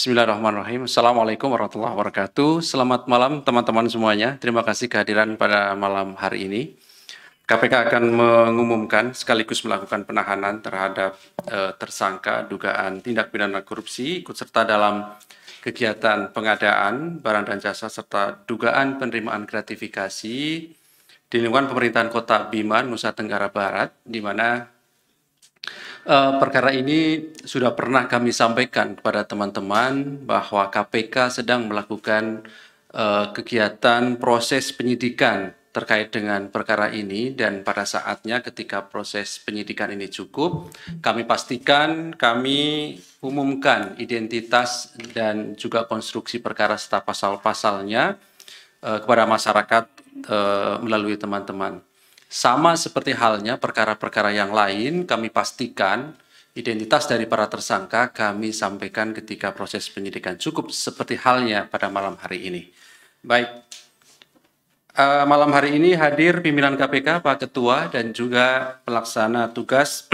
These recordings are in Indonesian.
Bismillahirrahmanirrahim. Assalamualaikum warahmatullahi wabarakatuh. Selamat malam teman-teman semuanya. Terima kasih kehadiran pada malam hari ini. KPK akan mengumumkan sekaligus melakukan penahanan terhadap tersangka dugaan tindak pidana korupsi ikut serta dalam kegiatan pengadaan barang dan jasa serta dugaan penerimaan gratifikasi di lingkungan pemerintahan Kota Bima, Nusa Tenggara Barat, di mana perkara ini sudah pernah kami sampaikan kepada teman-teman bahwa KPK sedang melakukan kegiatan proses penyidikan terkait dengan perkara ini, dan pada saatnya ketika proses penyidikan ini cukup, kami pastikan, kami umumkan identitas dan juga konstruksi perkara serta pasal-pasalnya kepada masyarakat melalui teman-teman. Sama seperti halnya perkara-perkara yang lain, kami pastikan identitas dari para tersangka kami sampaikan ketika proses penyidikan cukup, seperti halnya pada malam hari ini. Baik, malam hari ini hadir pimpinan KPK, Pak Ketua, dan juga pelaksana tugas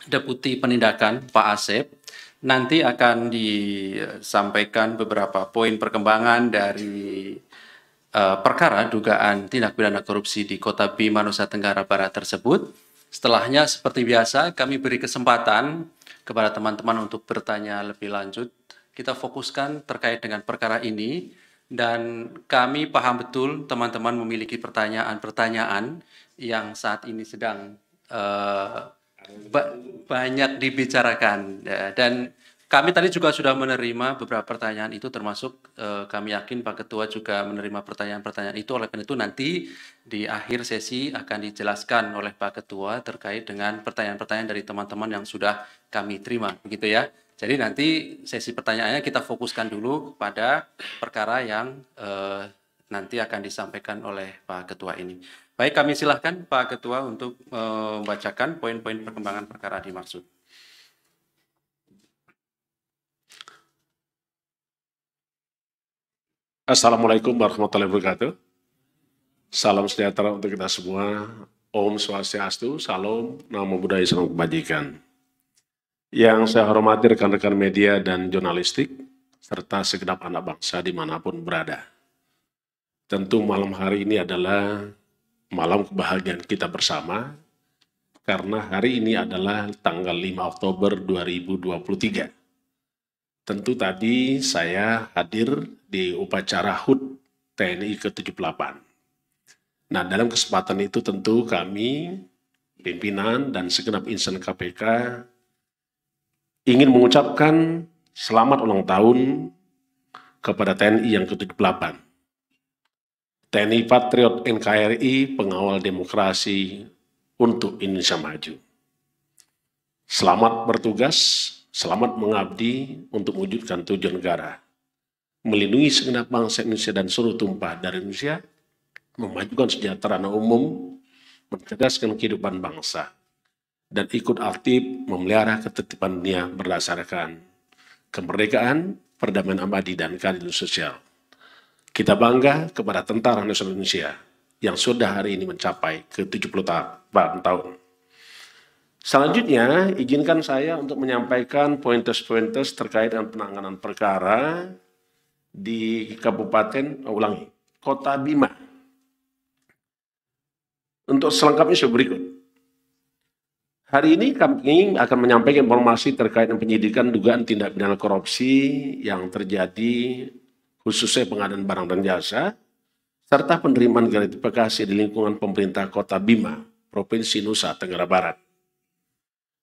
Deputi Penindakan, Pak Asep. Nanti akan disampaikan beberapa poin perkembangan dari perkara dugaan tindak pidana korupsi di Kota Bima, Nusa Tenggara Barat tersebut. Setelahnya, seperti biasa, kami beri kesempatan kepada teman-teman untuk bertanya lebih lanjut. Kita fokuskan terkait dengan perkara ini, dan kami paham betul teman-teman memiliki pertanyaan-pertanyaan yang saat ini sedang banyak dibicarakan, dan kami tadi juga sudah menerima beberapa pertanyaan itu, termasuk kami yakin Pak Ketua juga menerima pertanyaan-pertanyaan itu. Oleh karena itu nanti di akhir sesi akan dijelaskan oleh Pak Ketua terkait dengan pertanyaan-pertanyaan dari teman-teman yang sudah kami terima, begitu ya. Jadi nanti sesi pertanyaannya kita fokuskan dulu pada perkara yang nanti akan disampaikan oleh Pak Ketua ini. Baik, kami silahkan Pak Ketua untuk membacakan poin-poin perkembangan perkara dimaksud. Assalamualaikum warahmatullahi wabarakatuh. Salam sejahtera untuk kita semua. Om Swastiastu, Salam, Namo Buddhaya, Salam Kebajikan. Yang saya hormati rekan-rekan media dan jurnalistik, serta segenap anak bangsa dimanapun berada. Tentu malam hari ini adalah malam kebahagiaan kita bersama, karena hari ini adalah tanggal 5 Oktober 2023. Tentu tadi saya hadir di upacara HUT TNI ke-78. Nah, dalam kesempatan itu tentu kami, pimpinan dan segenap insan KPK, ingin mengucapkan selamat ulang tahun kepada TNI yang ke-78. TNI Patriot NKRI, pengawal demokrasi untuk Indonesia Maju. Selamat bertugas, selamat mengabdi untuk mewujudkan tujuan negara, melindungi segenap bangsa Indonesia dan seluruh tumpah dari Indonesia, memajukan kesejahteraan umum, mencerdaskan kehidupan bangsa, dan ikut aktif memelihara ketertiban dunia berdasarkan kemerdekaan, perdamaian abadi, dan keadilan sosial. Kita bangga kepada Tentara Nasional Indonesia yang sudah hari ini mencapai ke-78 tahun. Selanjutnya, izinkan saya untuk menyampaikan pointers-pointers terkait dengan penanganan perkara di Kota Bima. Untuk selengkapnya sebagai berikut. Hari ini kami akan menyampaikan informasi terkait dengan penyidikan dugaan tindak pidana korupsi yang terjadi khususnya pengadaan barang dan jasa, serta penerimaan gratifikasi di lingkungan pemerintah Kota Bima, Provinsi Nusa Tenggara Barat.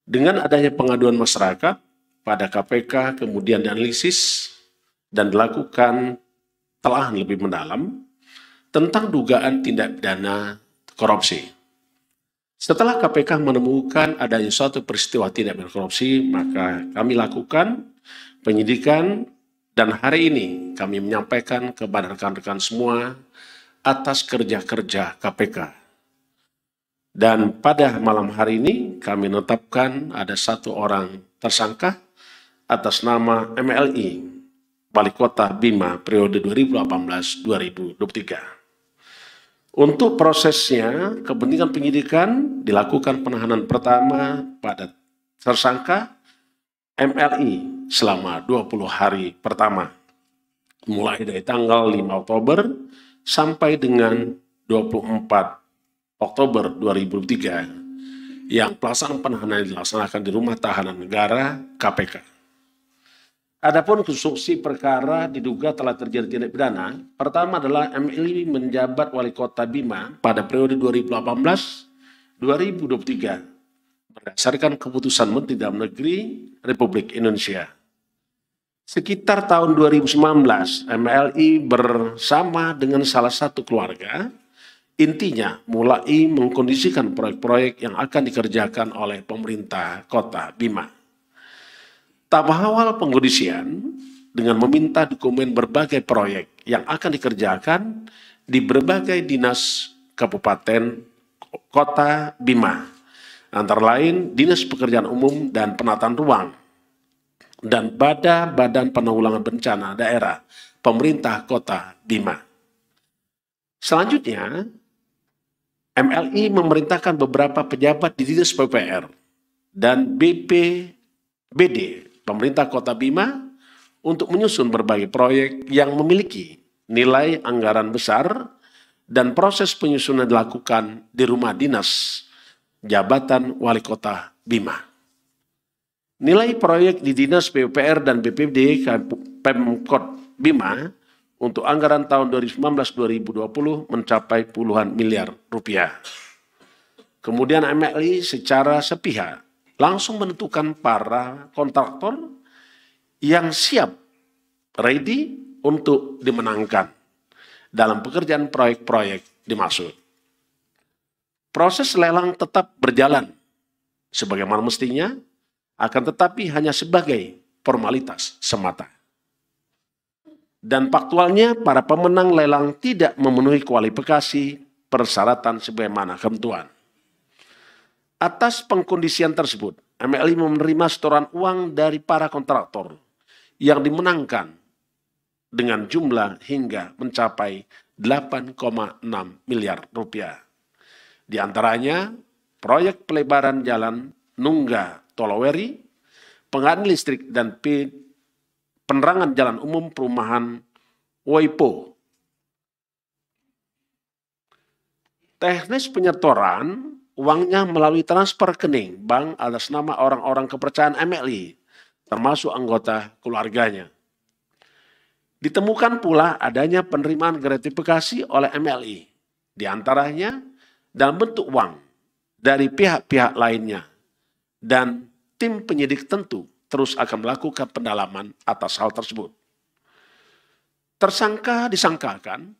Dengan adanya pengaduan masyarakat pada KPK, kemudian dianalisis dan dilakukan telahan lebih mendalam tentang dugaan tindak pidana korupsi. Setelah KPK menemukan adanya suatu peristiwa tindak pidana korupsi, maka kami lakukan penyidikan, dan hari ini kami menyampaikan kepada rekan-rekan semua atas kerja-kerja KPK. Dan pada malam hari ini kami menetapkan ada satu orang tersangka atas nama MLI, Wali Kota Bima periode 2018-2023. Untuk prosesnya, kepentingan penyidikan dilakukan penahanan pertama pada tersangka MLI selama 20 hari pertama, mulai dari tanggal 5 Oktober sampai dengan 24 Oktober 2003, yang pelaksanaan penahanan dilaksanakan di Rumah Tahanan Negara KPK. Adapun konstruksi perkara diduga telah terjadi tindak pidana, pertama adalah MLI menjabat wali kota Bima pada periode 2018-2023 berdasarkan keputusan Menteri Dalam Negeri Republik Indonesia. Sekitar tahun 2019, MLI bersama dengan salah satu keluarga, intinya mulai mengkondisikan proyek-proyek yang akan dikerjakan oleh pemerintah kota Bima. Tahap awal pengkondisian dengan meminta dokumen berbagai proyek yang akan dikerjakan di berbagai dinas kabupaten kota Bima, antara lain Dinas Pekerjaan Umum dan Penataan Ruang dan Badan Penanggulangan Bencana Daerah Pemerintah Kota Bima. Selanjutnya, MLI memerintahkan beberapa pejabat di Dinas PUPR dan BPBD Pemerintah Kota Bima untuk menyusun berbagai proyek yang memiliki nilai anggaran besar dan proses penyusunan dilakukan di rumah dinas jabatan wali kota Bima. Nilai proyek di Dinas PUPR dan BPBD Pemkot Bima untuk anggaran tahun 2019-2020 mencapai puluhan miliar rupiah. Kemudian MLI secara sepihak langsung menentukan para kontraktor yang siap, ready untuk dimenangkan dalam pekerjaan proyek-proyek dimaksud. Proses lelang tetap berjalan sebagaimana mestinya, akan tetapi hanya sebagai formalitas semata. Dan faktualnya para pemenang lelang tidak memenuhi kualifikasi persyaratan sebagaimana ketentuan. Atas pengkondisian tersebut, MLI menerima setoran uang dari para kontraktor yang dimenangkan dengan jumlah hingga mencapai 8,6 miliar rupiah. Di antaranya, proyek pelebaran jalan Nungga Toloweri, pengadaan listrik dan penerangan jalan umum perumahan Woipo. Teknis penyetoran uangnya melalui transfer rekening bank atas nama orang-orang kepercayaan MLI, termasuk anggota keluarganya. Ditemukan pula adanya penerimaan gratifikasi oleh MLI, di antaranya dalam bentuk uang dari pihak-pihak lainnya, dan tim penyidik tentu terus akan melakukan pendalaman atas hal tersebut. Tersangka disangkakan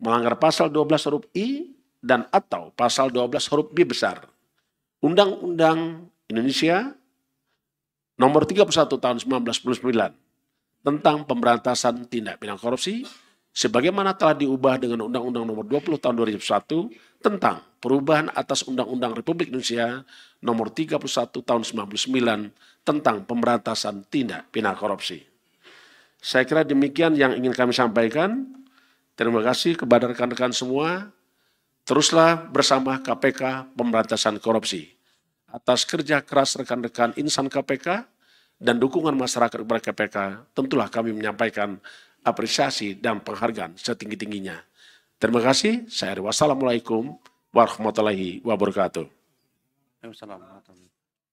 melanggar pasal 12 huruf I dan atau pasal 12 huruf B besar Undang-Undang Indonesia nomor 31 tahun 1999 tentang pemberantasan tindak pidana korupsi sebagaimana telah diubah dengan Undang-Undang nomor 20 tahun 2001 tentang perubahan atas Undang-Undang Republik Indonesia nomor 31 tahun 1999 tentang pemberantasan tindak pidana korupsi. Saya kira demikian yang ingin kami sampaikan. Terima kasih kepada rekan-rekan semua. Teruslah bersama KPK Pemberantasan Korupsi. Atas kerja keras rekan-rekan insan KPK dan dukungan masyarakat kepada KPK, tentulah kami menyampaikan apresiasi dan penghargaan setinggi-tingginya. Terima kasih. Wassalamualaikum warahmatullahi wabarakatuh.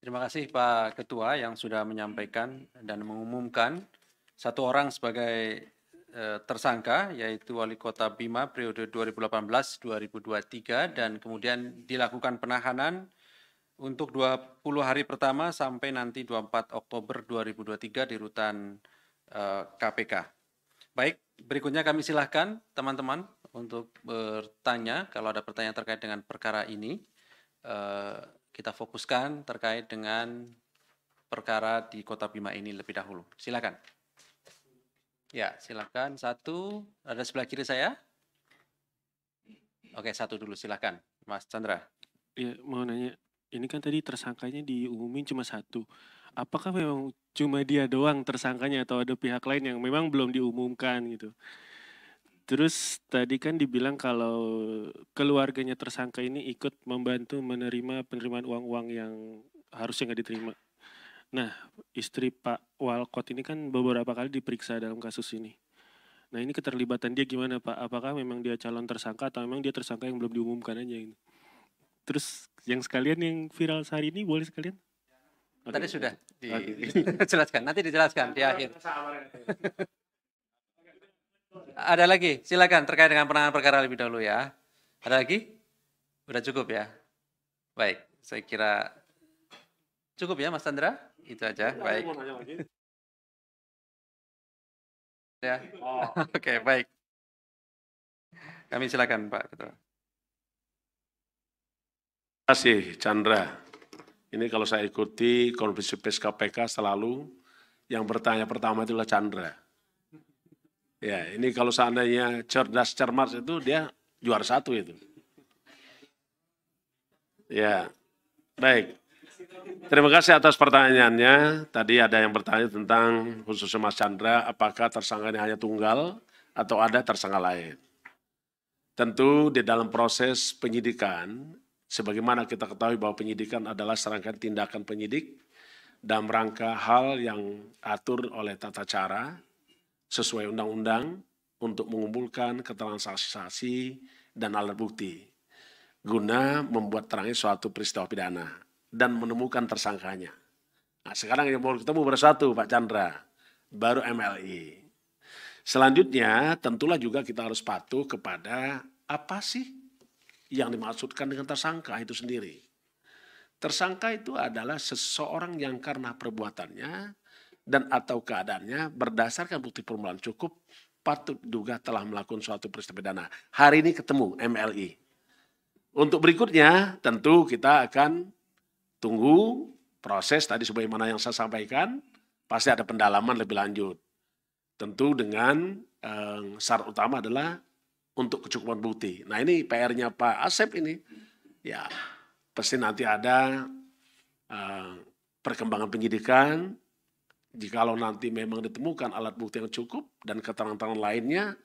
Terima kasih Pak Ketua yang sudah menyampaikan dan mengumumkan satu orang sebagai tersangka, yaitu Wali Kota Bima periode 2018-2023, dan kemudian dilakukan penahanan untuk 20 hari pertama sampai nanti 24 Oktober 2023 di rutan KPK. Baik, berikutnya kami silahkan teman-teman untuk bertanya. Kalau ada pertanyaan terkait dengan perkara ini, kita fokuskan terkait dengan perkara di Kota Bima ini lebih dahulu. Silakan. Ya, silakan. Satu, ada sebelah kiri saya. Oke, satu dulu, silakan. Mas Chandra. Ya, mau nanya, ini kan tadi tersangkanya diumumin cuma satu. Apakah memang cuma dia doang tersangkanya atau ada pihak lain yang memang belum diumumkan gitu? Terus tadi kan dibilang kalau keluarganya tersangka ini ikut membantu menerima penerimaan uang-uang yang harusnya nggak diterima. Nah, istri Pak Walkot ini kan beberapa kali diperiksa dalam kasus ini. Nah, ini keterlibatan dia gimana, Pak? Apakah memang dia calon tersangka atau memang dia tersangka yang belum diumumkan aja ini? Terus yang sekalian yang viral sehari ini boleh sekalian? Tadi sudah dijelaskan, nanti dijelaskan di akhir. Ada lagi, silakan terkait dengan penanganan perkara lebih dahulu ya. Ada lagi? Udah cukup ya? Baik, saya kira cukup ya Mas Chandra? Itu aja, baik. Ya. Oke, baik. Kami silakan Pak Ketua. Terima kasih Chandra. Ini kalau saya ikuti konferensi pers KPK selalu yang bertanya pertama itulah Chandra. Ya, ini kalau seandainya cerdas cermat itu dia juara 1 itu. Ya, baik. Terima kasih atas pertanyaannya. Tadi ada yang bertanya tentang khususnya Mas Chandra, apakah tersangka ini hanya tunggal atau ada tersangka lain. Tentu di dalam proses penyidikan, sebagaimana kita ketahui bahwa penyidikan adalah serangkaian tindakan penyidik dalam rangka hal yang atur oleh tata cara sesuai undang-undang untuk mengumpulkan keterangan saksi-saksi dan alat bukti guna membuat terangnya suatu peristiwa pidana dan menemukan tersangkanya. Nah, sekarang yang mau ketemu baru satu Pak Chandra, baru MLI. Selanjutnya tentulah juga kita harus patuh kepada apa sih yang dimaksudkan dengan tersangka itu sendiri. Tersangka itu adalah seseorang yang karena perbuatannya dan atau keadaannya berdasarkan bukti permulaan cukup patut diduga telah melakukan suatu peristiwa pidana. Hari ini ketemu MLI. Untuk berikutnya tentu kita akan tunggu proses tadi sebagaimana yang saya sampaikan, pasti ada pendalaman lebih lanjut. Tentu dengan syarat utama adalah untuk kecukupan bukti. Nah ini PR-nya Pak Asep ini, ya pasti nanti ada perkembangan penyidikan. Jikalau nanti memang ditemukan alat bukti yang cukup dan keterangan lainnya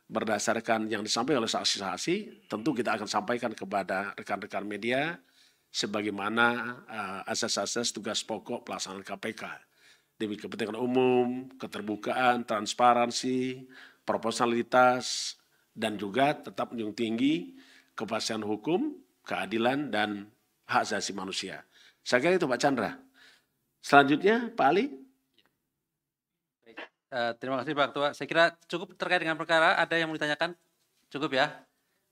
berdasarkan yang disampaikan oleh saksi-saksi, tentu kita akan sampaikan kepada rekan-rekan media sebagaimana asas-asas tugas pokok pelaksanaan KPK. Demi kepentingan umum, keterbukaan, transparansi, proporsionalitas, dan juga tetap menjunjung tinggi kepastian hukum, keadilan, dan hak asasi manusia. Saya kira itu Pak Chandra. Selanjutnya Pak Ali. Terima kasih Pak Ketua. Saya kira cukup terkait dengan perkara. Ada yang mau ditanyakan? Cukup ya?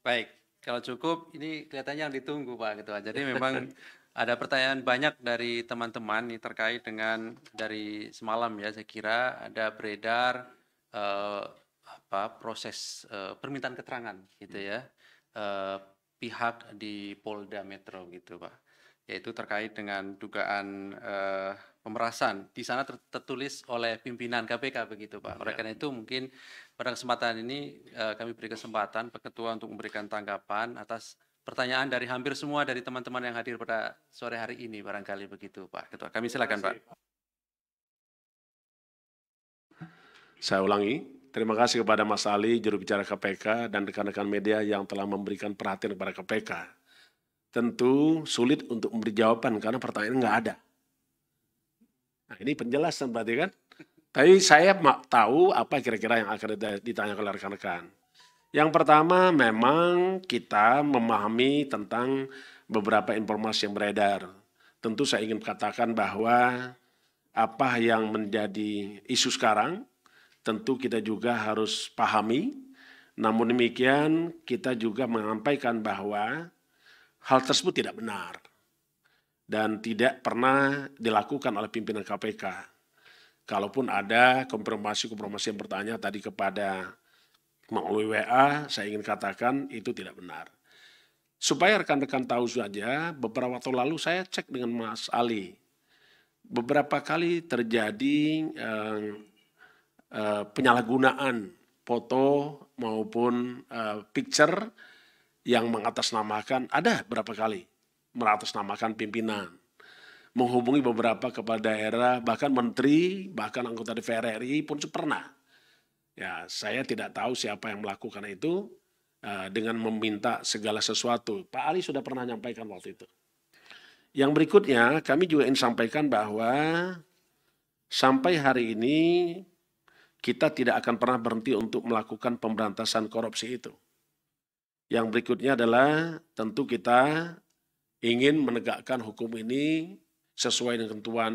Baik. Kalau cukup, ini kelihatannya yang ditunggu Pak Ketua. Jadi memang ada pertanyaan banyak dari teman-teman nih terkait dengan dari semalam ya. Saya kira ada beredar proses permintaan keterangan gitu ya pihak di Polda Metro gitu Pak. Yaitu terkait dengan dugaan pemerasan. Di sana tertulis oleh pimpinan KPK begitu Pak. Oleh karena itu mungkin pada kesempatan ini kami beri kesempatan Pak Ketua untuk memberikan tanggapan atas pertanyaan dari hampir semua dari teman-teman yang hadir pada sore hari ini barangkali begitu Pak Ketua. Kami silakan Pak. Saya ulangi, terima kasih kepada Mas Ali, juru bicara KPK dan rekan-rekan media yang telah memberikan perhatian kepada KPK. Tentu sulit untuk memberi jawaban karena pertanyaan nggak ada. Nah ini penjelasan berarti kan. Tapi saya tahu apa kira-kira yang akan ditanyakan oleh rekan-rekan. Yang pertama memang kita memahami tentang beberapa informasi yang beredar. Tentu saya ingin katakan bahwa apa yang menjadi isu sekarang tentu kita juga harus pahami. Namun demikian kita juga menyampaikan bahwa hal tersebut tidak benar dan tidak pernah dilakukan oleh pimpinan KPK. Kalaupun ada konfirmasi-konfirmasi yang bertanya tadi kepada melalui WA, saya ingin katakan itu tidak benar. Supaya rekan-rekan tahu saja, beberapa waktu lalu saya cek dengan Mas Ali. Beberapa kali terjadi penyalahgunaan foto maupun picture yang mengatasnamakan, ada berapa kali mengatasnamakan pimpinan. Menghubungi beberapa kepala daerah, bahkan menteri, bahkan anggota DPR RI pun pernah. Ya, saya tidak tahu siapa yang melakukan itu dengan meminta segala sesuatu. Pak Ali sudah pernah menyampaikan waktu itu. Yang berikutnya kami juga ingin sampaikan bahwa sampai hari ini kita tidak akan pernah berhenti untuk melakukan pemberantasan korupsi itu. Yang berikutnya adalah tentu kita ingin menegakkan hukum ini sesuai dengan ketentuan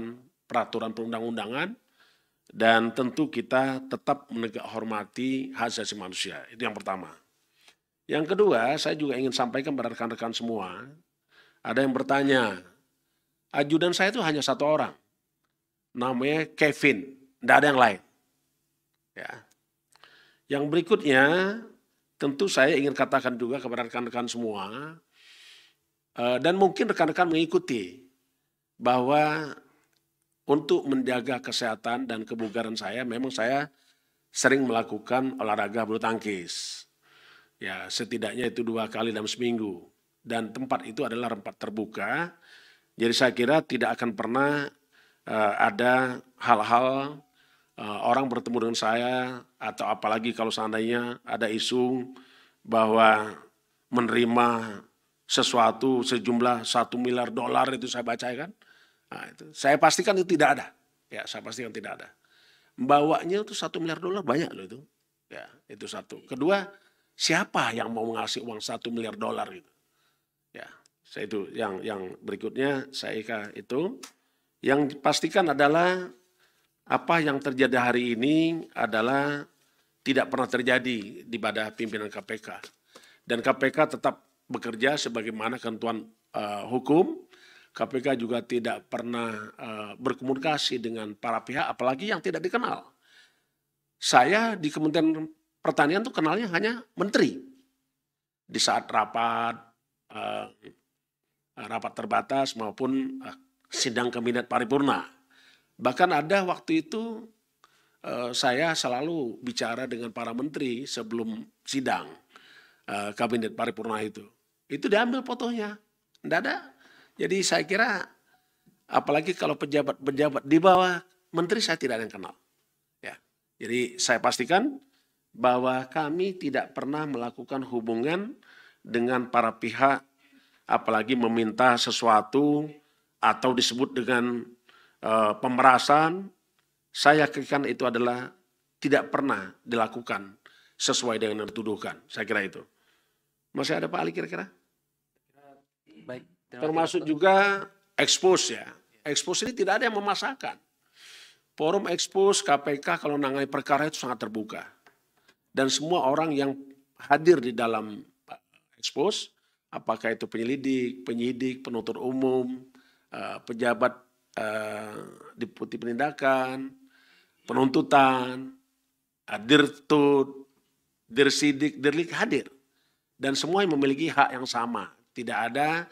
peraturan perundang-undangan, dan tentu kita tetap menegak hormati hak asasi manusia. Itu yang pertama. Yang kedua, saya juga ingin sampaikan kepada rekan-rekan semua, ada yang bertanya, ajudan saya itu hanya satu orang, namanya Kevin, tidak ada yang lain. Ya. Yang berikutnya, tentu saya ingin katakan juga kepada rekan-rekan semua, dan mungkin rekan-rekan mengikuti, bahwa untuk menjaga kesehatan dan kebugaran saya, memang saya sering melakukan olahraga bulu tangkis. Ya, setidaknya itu 2 kali dalam seminggu. Dan tempat itu adalah tempat terbuka. Jadi saya kira tidak akan pernah ada hal-hal orang bertemu dengan saya, atau apalagi kalau seandainya ada isu bahwa menerima sesuatu sejumlah $1 miliar itu saya baca kan. Nah, itu saya pastikan itu tidak ada. Ya, saya pastikan tidak ada. Bawanya itu $1 miliar banyak loh itu. Ya, itu satu. Kedua, siapa yang mau ngasih uang $1 miliar gitu? Ya, saya itu yang berikutnya saya itu yang pastikan adalah apa yang terjadi hari ini adalah tidak pernah terjadi di pada pimpinan KPK, dan KPK tetap bekerja sebagaimana ketentuan hukum. KPK juga tidak pernah berkomunikasi dengan para pihak, apalagi yang tidak dikenal. Saya di Kementerian Pertanian tuh kenalnya hanya menteri. Di saat rapat terbatas maupun sidang kabinet paripurna. Bahkan ada waktu itu saya selalu bicara dengan para menteri sebelum sidang kabinet paripurna itu. Itu diambil fotonya, tidak ada. Jadi saya kira apalagi kalau pejabat-pejabat di bawah menteri saya tidak ada yang kenal. Ya. Jadi saya pastikan bahwa kami tidak pernah melakukan hubungan dengan para pihak, apalagi meminta sesuatu atau disebut dengan pemerasan. Saya yakin itu adalah tidak pernah dilakukan sesuai dengan yang dituduhkan. Saya kira itu. Masih ada Pak Ali kira-kira? Baik. Termasuk juga expose ya. Expose ini tidak ada yang memasakkan. Forum expose KPK kalau menangani perkara itu sangat terbuka. Dan semua orang yang hadir di dalam expose, apakah itu penyelidik, penyidik, penuntut umum, pejabat deputi penindakan, penuntutan, dirtut, dirsidik, dirlik hadir. Dan semua yang memiliki hak yang sama. Tidak ada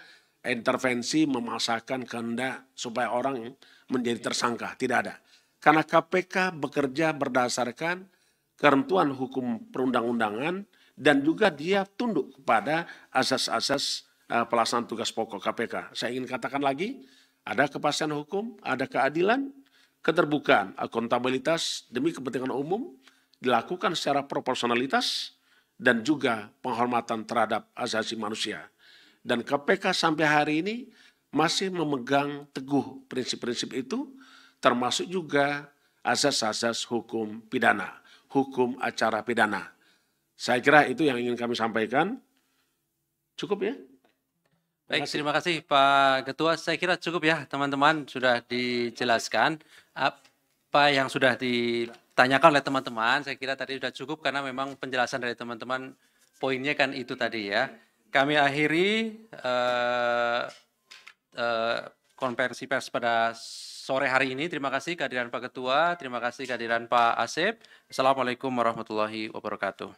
intervensi memaksakan kehendak supaya orang menjadi tersangka. Tidak ada. Karena KPK bekerja berdasarkan ketentuan hukum perundang-undangan dan juga dia tunduk kepada asas-asas pelaksanaan tugas pokok KPK. Saya ingin katakan lagi, ada kepastian hukum, ada keadilan, keterbukaan, akuntabilitas demi kepentingan umum, dilakukan secara proporsionalitas, dan juga penghormatan terhadap asasi manusia. Dan KPK sampai hari ini masih memegang teguh prinsip-prinsip itu, termasuk juga asas-asas hukum pidana, hukum acara pidana. Saya kira itu yang ingin kami sampaikan. Cukup ya? Baik, terima kasih Pak Ketua. Saya kira cukup ya teman-teman, sudah dijelaskan apa yang sudah ditanyakan oleh teman-teman. Saya kira tadi sudah cukup karena memang penjelasan dari teman-teman poinnya kan itu tadi ya. Kami akhiri konferensi pers pada sore hari ini. Terima kasih kehadiran Pak Ketua, terima kasih kehadiran Pak Asep. Assalamualaikum warahmatullahi wabarakatuh.